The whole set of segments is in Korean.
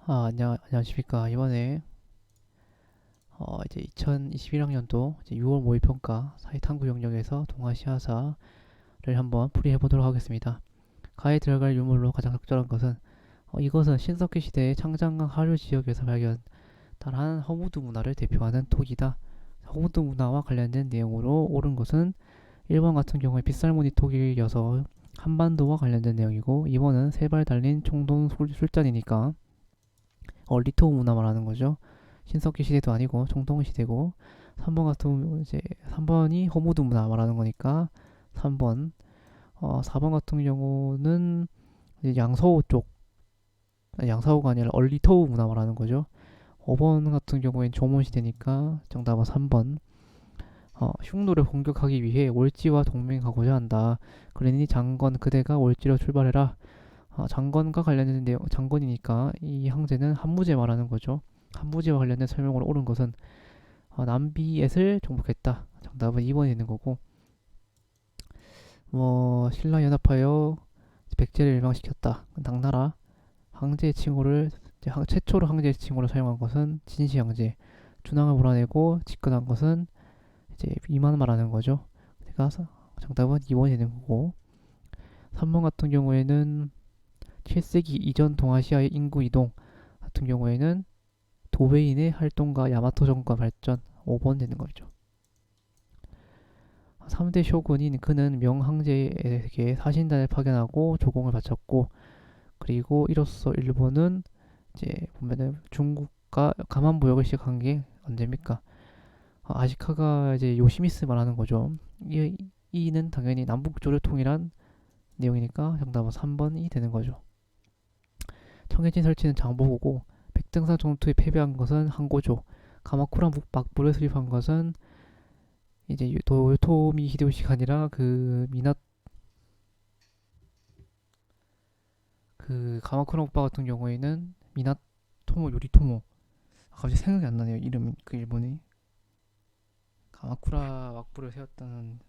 안녕하십니까. 이번에 이제 2021학년도 이제 6월 모의평가 사회 탐구 영역에서 동아시아사를 한번 풀이해 보도록 하겠습니다. 가에 들어갈 유물로 가장 적절한 것은 이것은 신석기 시대의 창장강 하류 지역에서 발견한 허무드 문화를 대표하는 토기다. 허무드 문화와 관련된 내용으로 옳은 것은 1번 같은 경우에 빗살무늬 토기여서 한반도와 관련된 내용이고, 2번은 세 발 달린 총동 술잔이니까 리토 문화 말하는 거죠. 신석기 시대도 아니고 정통 시대고, 3번 같은 이제 3번이 호무드 문화 말하는 거니까 3번. 4번 같은 경우는 이제 양서우 쪽, 양서우가 아니라 얼리토우 문화 말하는 거죠. 5번 같은 경우엔 조문 시대니까 정답은 3번. 흉노를 공격하기 위해 월지와 동맹하고자 한다. 그러니 장건 그대가 월지로 출발해라. 장건과 관련된 내용, 장건이니까 이 항제는 한무제 말하는 거죠. 한무제와 관련된 설명으로 옳은 것은 남비엣을 정복했다. 정답은 2번이 되는 거고, 신라 연합하여 백제를 멸망시켰다. 당나라 항제 칭호를 최초로 항제 칭호를 사용한 것은 진시 항제. 준항을 몰아내고 집권한 것은 이제 이만 말하는 거죠. 그래서 정답은 2번이 되는 거고, 3번 같은 경우에는 7세기 이전 동아시아의 인구 이동 같은 경우에는 도베인의 활동과 야마토 정권 발전. 5번 되는 거죠. 3대 쇼군인 그는 명항제에게 사신단을 파견하고 조공을 바쳤고, 그리고 이로써 일본은 이제 보면은 중국과 가만무역을 시작한 게 언제입니까? 아시카가 이제 요시미스 말하는 거죠. 이는 당연히 남북조를 통일한 내용이니까 정답은 3번이 되는 거죠. 청해진 설치는 장보고고, 백등산 전투에 패배한 것은 항고조. 가마쿠라 막부를 수립한 것은 이제 도요토미 히데요시가 아니라 그 가마쿠라 목바 같은 경우에는 미나토모 요리토모. 갑자기 생각이 안 나네요. 이름 그 일본이 가마쿠라 막부를 세웠다는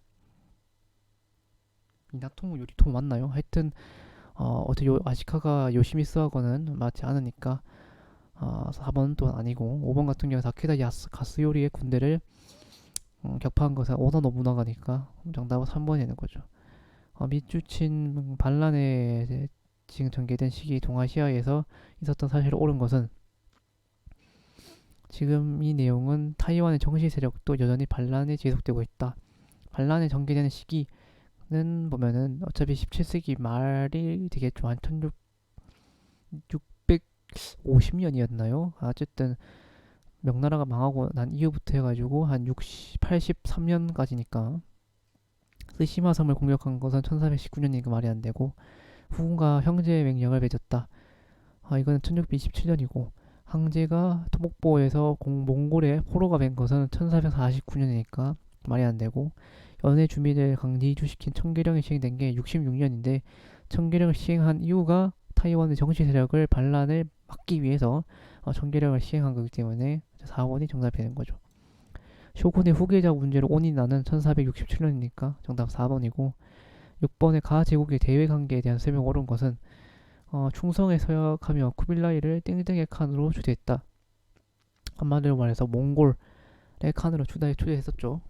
미나토모 요리토모 맞나요? 하여튼 어떻게 아시카가 요시미스하고는 맞지 않으니까 4번 또한 아니고, 5번 같은 경우 다케다 가스요리의 군대를 격파한 것은 오다 노부나가니까 정답은 3번이 되는 거죠. 미주친 반란에 지금 전개된 시기 동아시아에서 있었던 사실을 옳은 것은, 지금 이 내용은 타이완의 정치 세력도 여전히 반란이 지속되고 있다. 반란에 전개되는 시기는 보면은 어차피 17세기 말이 되겠죠. 한 1650년이었나요? 어쨌든 명나라가 망하고 난 이후부터 해가지고 한 83년까지니까 스시마 섬을 공격한 것은 1419년이니까 말이 안 되고, 후군과 형제의 명령을 맺었다. 이거는 1627년이고, 항제가 토목보에서 몽골의 포로가 된 것은 1449년이니까 말이 안 되고, 연해 주민을 강제이주시킨 청계령이 시행된 게 66년인데, 청계령을 시행한 이유가 타이완의 정치 세력을 반란을 막기 위해서 청계령을 시행한 거기 때문에 4번이 정답이 되는 거죠. 쇼군의 후계자 문제로 온이 나는 1467년이니까 정답 4번이고, 6번의 가 제국의 대외 관계에 대한 설명 옳은 것은 충성에 서약하며 쿠빌라이를 땡땡의 칸으로 추대했다. 한마디로 말해서 몽골의 칸으로 추대했었죠.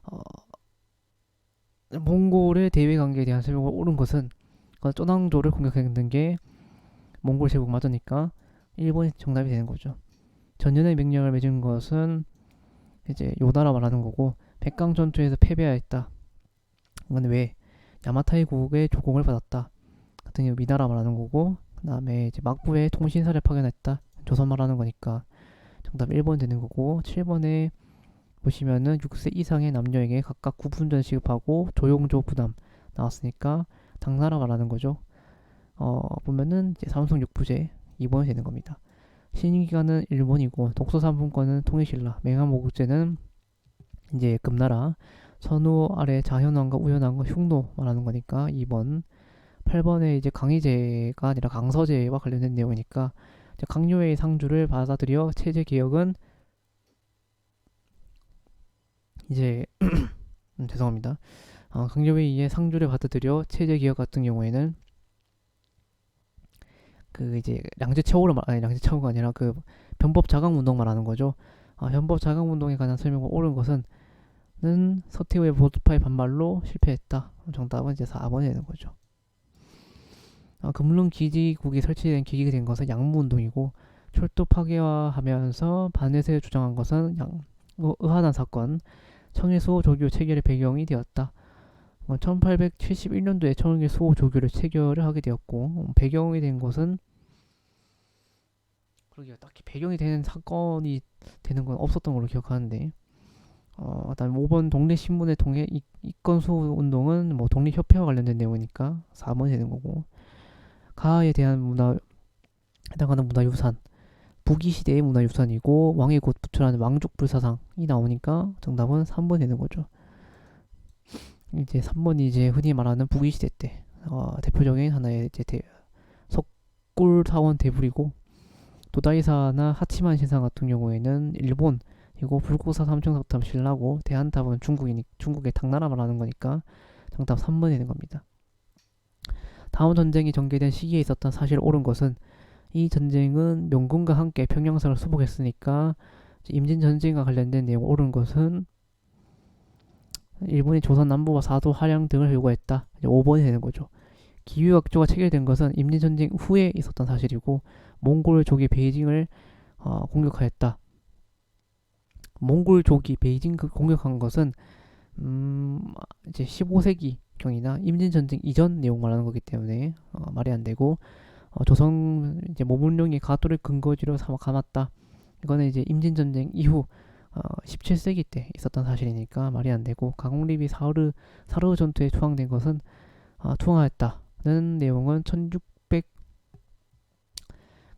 어, 몽골의 대외 관계에 대한 설명을 옳은 것은 쪼낭조를 공격했던 게 몽골 제국 맞으니까 1번이 정답이 되는 거죠. 전년의 명령을 맺은 것은 이제 요나라 말하는 거고, 백강 전투에서 패배하였다. 이건 왜? 야마타이국의 조공을 받았다. 같은 경우 미나라 말하는 거고, 그 다음에 이제 막부에 통신사를 파견했다. 조선 말하는 거니까 정답 1번 되는 거고, 7번에 보시면은 6세 이상의 남녀에게 각각 9분전 시급하고 조용조 부담 나왔으니까 당나라 말하는 거죠. 보면은 이제 삼성 6부제 2번이 되는 겁니다. 신기가는 일본이고, 독소삼분권은 통일신라, 맹하모국제는 이제 금나라, 선우 아래 자현왕과 우현왕과 흉노 말하는 거니까 2번. 8번에 이제 강희제가 아니라 강서제와 관련된 내용이니까 강요의 상주를 받아들여 체제 개혁은 이제 죄송합니다. 강요에 의해 상주를 받아들여 체제 개혁 같은 경우에는 그 이제 아니 량제차오가 아니라 그 변법 자강 운동 말하는 거죠. 변법 자강 운동에 관한 설명을 옳은 것은 서태후의 보수파의 반발로 실패했다. 정답은 이제 4번이 되는 거죠. 금릉 기지국이 설치된 계기가 된 것은 양무운동이고 철도 파괴화하면서 반해세 주장한 것은 의하단 사건, 청일수호 조교 체결의 배경이 되었다. 1871년도에 청일수호 조교를 체결을 하게 되었고 배경이 된 것은 그러게요. 딱히 배경이 되는 사건이 되는 건 없었던 걸로 기억하는데 그다음 5번 독립신문을 통해 이권수호 운동은 뭐 독립협회와 관련된 내용이니까 4번이 되는 거고 가에 대한 해당하는 문화유산 북이시대의 문화유산이고 왕이 곧 부처라는 왕족불사상이 나오니까 정답은 3번 되는 거죠. 이제 3번이 이제 흔히 말하는 북이시대 때 대표적인 하나의 이제 석굴사원 대불이고 도다이사나 하치만 신상 같은 경우에는 일본 이고 불고사 삼청석탑 신라고 대한탑은 중국의 당나라 말하는 거니까 정답 3번이 되는 겁니다. 다음 전쟁이 전개된 시기에 있었던 사실 옳은 것은 이 전쟁은 명군과 함께 평양성을 수복했으니까 임진전쟁과 관련된 내용 옳은 것은 일본이 조선 남부와 사도 할양 등을 요구했다. 5번이 되는 거죠. 기후약조가 체결된 것은 임진전쟁 후에 있었던 사실이고 몽골족이 베이징을 공격하였다. 몽골족이 베이징 공격한 것은 이제 15세기 경이나 임진전쟁 이전 내용 말하는 거기 때문에 말이 안 되고 조선 이제 모문룡이 가도를 근거지로 삼았다. 이거는 이제 임진전쟁 이후 17세기 때 있었던 사실이니까 말이 안 되고 가공립이 사르 전투에 투항된 것은 투항하였다는 내용은 1600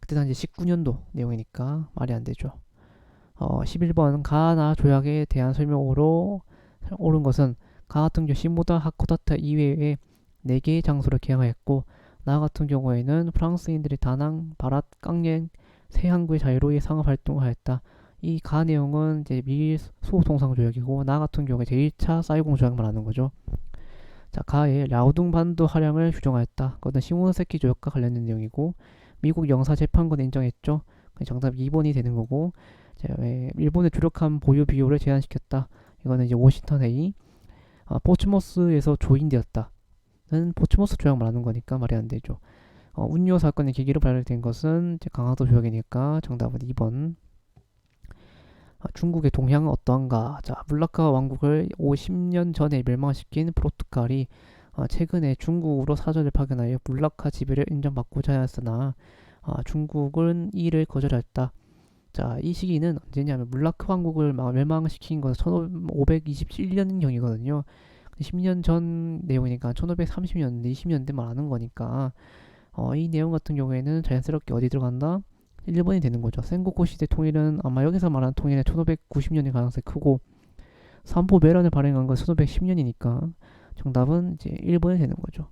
그때 당시 19년도 내용이니까 말이 안 되죠. 11번 가나 조약에 대한 설명으로 옳은 것은 가 같은 경우 시모다 하코다타 이외에 4개의 장소를 개항하였고 나 같은 경우에는 프랑스인들이 다낭, 바랏, 깡녜 세 항구의 자유로이 상업 활동을 하였다. 이 가 내용은 이제 미일 수호 통상 조약이고 나 같은 경우에 제1차 사이공 조약 말하는 거죠. 자, 가의 라오둥 반도 할양을 규정하였다. 그것은 시모노세키 조약과 관련된 내용이고 미국 영사 재판권 인정했죠. 정답 2번이 되는 거고 자, 일본의 주력함 보유 비율을 제한시켰다. 이거는 이제 워싱턴 회의. 포츠머스에서 조인되었다. 는 포츠머스 조약 말하는 거니까 말이 안 되죠. 운요 사건의 계기로 발견된 것은 이제 강화도 조약이니까 정답은 2번. 중국의 동향은 어떠한가? 자, 물라카 왕국을 50년 전에 멸망시킨 포르투갈이 최근에 중국으로 사절을 파견하여 물라카 지배를 인정받고자 하였으나 중국은 이를 거절했다. 자, 이 시기는 언제냐면 물라카 왕국을 멸망시킨 것은 1527년경이거든요. 10년 전 내용이니까 1530년대, 20년대 말하는 거니까 이 내용 같은 경우에는 자연스럽게 어디 들어간다? 1번이 되는 거죠. 센고쿠 시대 통일은 아마 여기서 말하는 통일은 1590년일 가능성이 크고 삼포 매런을 발행한 건 1510년이니까 정답은 이제 1번이 되는 거죠.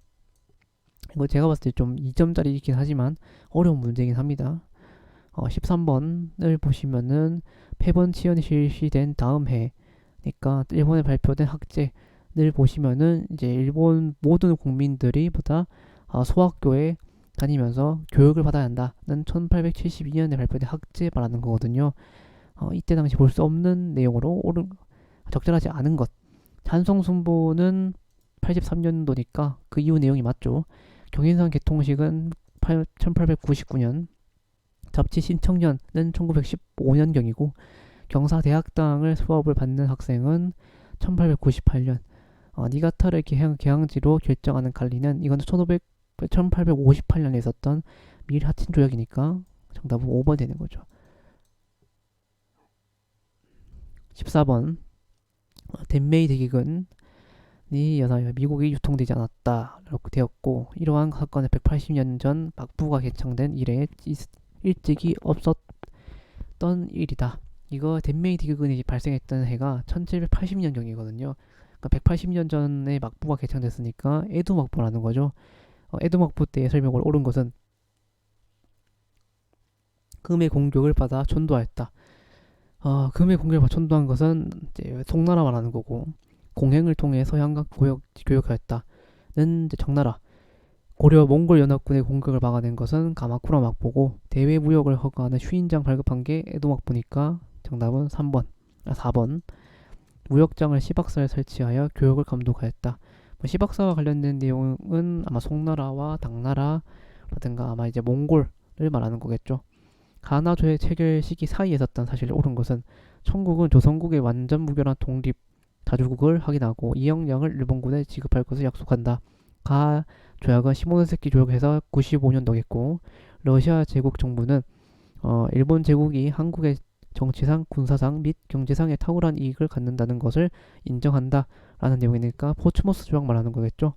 이거 제가 봤을 때 좀 2점짜리이긴 하지만 어려운 문제이긴 합니다. 13번을 보시면은 폐번 치연이 실시된 다음 해니까 일본에 발표된 학제를 보시면은 이제 일본 모든 국민들이 보다 소학교에 다니면서 교육을 받아야 한다는 1872년에 발표된 학제 말하는 거거든요. 이때 당시 볼 수 없는 내용으로 적절하지 않은 것. 찬성순보는 83년도니까 그 이후 내용이 맞죠. 경인선 개통식은 1899년, 잡지 신청년은 1915년경이고 경사대학당을 수업을 받는 학생은 1898년. 니가타를 개항지로 결정하는 관리는 이건 1858년에 있었던 미일 하친 조약이니까 정답은 5번 되는 거죠. 14번 덴메이 대기근이 미국이 유통되지 않았다 이렇게 되었고 이러한 사건은 180년 전 막부가 개창된 이래 일찍이 없었던 일이다. 이거 덴메이 대기근이 발생했던 해가 1780년경이거든요. 그러니까 180년 전에 막부가 개창됐으니까 에도 막부라는 거죠. 에도 막부 때의 설명을 옳은 것은 금의 공격을 받아 전도하였다. 금의 공격을 받아 전도한 것은 이제 송나라 말하는 거고 공행을 통해 서양과 교역하였다는 이제 청나라. 고려 몽골 연합군의 공격을 막아낸 것은 가마쿠라 막보고 대외 무역을 허가하는 휴인장 발급한 게 에도 막보니까 정답은 4번. 무역장을 시박사에 설치하여 교역을 감독하였다. 시박사와 관련된 내용은 아마 송나라와 당나라라든가 아마 이제 몽골을 말하는 거겠죠. 가나조의 체결 시기 사이에 있었던 사실이 옳은 것은 청국은 조선국의 완전 무결한 독립 다주국을 확인하고 이 역량을 일본군에 지급할 것을 약속한다. 가 조약은 시모노세키 조약에서 95년도겠고 러시아 제국 정부는 일본 제국이 한국의 정치상, 군사상 및 경제상의 탁월한 이익을 갖는다는 것을 인정한다 라는 내용이니까 포츠모스 조약 말하는 거겠죠.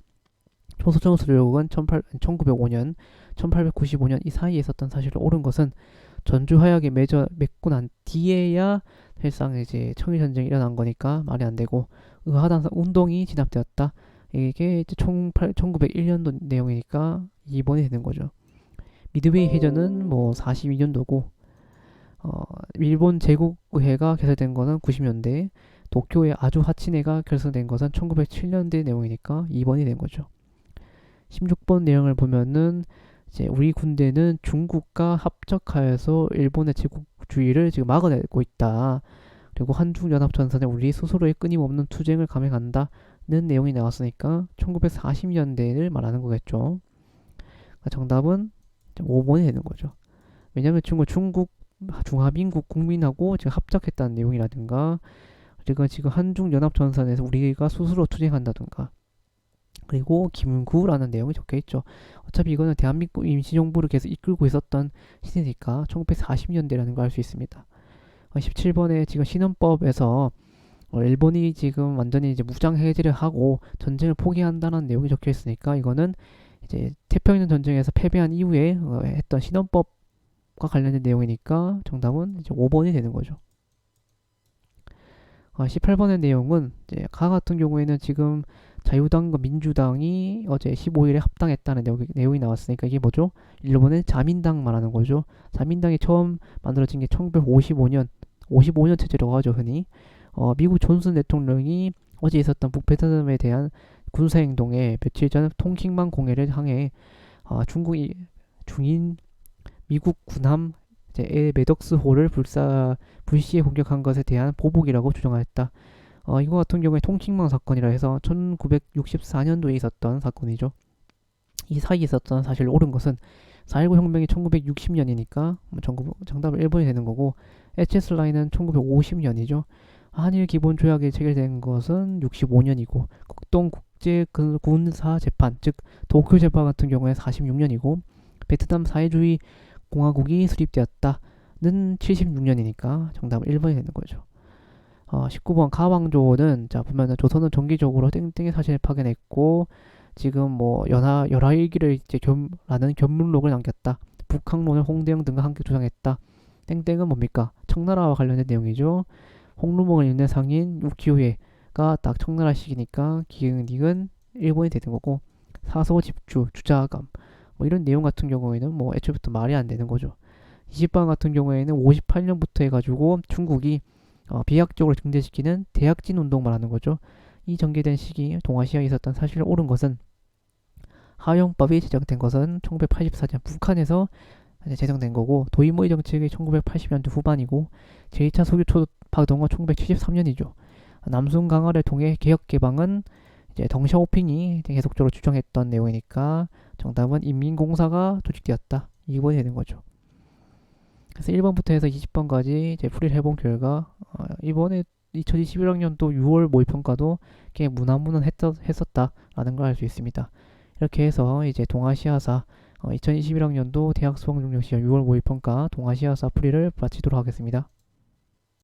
포츠모스 조약은 1905년, 1895년 이 사이에 있었던 사실을 옳은 것은 전주 화약에 맺고 난 뒤에야 사실상 이제 청일전쟁이 일어난 거니까 말이 안 되고 의하단 운동이 진압되었다. 이게 이제 1901년도 내용이니까 2번이 되는 거죠. 미드웨이 해전은 뭐 42년도고 일본 제국의회가 개설된 거는 90년대, 도쿄의 아주 하치네가 결성된 것은 1907년대 내용이니까 2번이 된 거죠. 16번 내용을 보면은 이제 우리 군대는 중국과 합작하여서 일본의 제국주의를 지금 막아내고 있다. 그리고 한중연합전선에 우리 스스로의 끊임없는 투쟁을 감행한다는 내용이 나왔으니까 1940년대를 말하는 거겠죠. 그러니까 정답은 5번이 되는 거죠. 왜냐하면 중국 중화민국 국민하고 지금 합작했다는 내용이라든가 그리고 지금 한중연합전선에서 우리가 스스로 투쟁한다든가 그리고 김구라는 내용이 적혀있죠. 어차피 이거는 대한민국 임시정부를 계속 이끌고 있었던 시대니까 1940년대라는 걸 알 수 있습니다. 17번에 지금 신헌법에서 일본이 지금 완전히 이제 무장 해제를 하고 전쟁을 포기한다는 내용이 적혀 있으니까 이거는 이제 태평양 전쟁에서 패배한 이후에 했던 신헌법과 관련된 내용이니까 정답은 이제 5번이 되는 거죠. 18번의 내용은 이제 가 같은 경우에는 지금 자유당과 민주당이 어제 15일에 합당했다는 내용이 나왔으니까 이게 뭐죠? 일본의 자민당 말하는 거죠. 자민당이 처음 만들어진 게 1955년 55년 체제라고 하죠, 흔히. 미국 존슨 대통령이 어제 있었던 북베트남에 대한 군사행동에 며칠 전 통킹만 공해를 향해 중인 미국 군함 매덕스호를 불시에 공격한 것에 대한 보복이라고 주장하였다. 이거 같은 경우에 통칭망 사건이라 해서 1964년도에 있었던 사건이죠. 이 사이에 있었던 사실 옳은 것은 4.19 혁명이 1960년이니까 정답은 1번이 되는 거고 HS 라인은 1950년이죠. 한일 기본 조약이 체결된 것은 65년이고 국동 국제 군사 재판 즉 도쿄 재판 같은 경우에 46년이고 베트남 사회주의 공화국이 수립되었다는 76년이니까 정답은 1번이 되는 거죠. 19번 가왕조는 자 보면은 조선은 정기적으로 땡땡의 사실을 파견했고 지금 뭐 열하일기를 이제 라는 견문록을 남겼다. 북항론을 홍대영 등과 함께 주장했다. 땡땡은 뭡니까? 청나라와 관련된 내용이죠. 홍루몽을 읽는 상인 우키우에가 딱 청나라식이니까 기응닉은 1번이 되는 거고 사소 집주 주자감 뭐 이런 내용 같은 경우에는 뭐 애초부터 말이 안 되는 거죠. 20번 같은 경우에는 58년부터 해가지고 중국이 비약적으로 증대시키는 대약진 운동 말하는 거죠. 이 전개된 시기 동아시아에 있었던 사실 옳은 것은 하용법이 제정된 것은 1984년 북한에서 제정된 거고 도이모이 정책이 1980년대 후반이고 제2차 소규 초파동은 1973년이죠. 남순 강화를 통해 개혁 개방은 이제 덩샤오핑이 계속적으로 주장했던 내용이니까 정답은 인민공사가 조직되었다. 2번이 되는 거죠. 그래서 1번부터 해서 20번까지 이제 풀이를 해본 결과 이번에 2021학년도 6월 모의평가도 꽤 무난했었다라는 걸 알 수 있습니다. 이렇게 해서 이제 동아시아사 2021학년도 대학 수학능력시험 6월 모의평가 동아시아사 풀이를 마치도록 하겠습니다.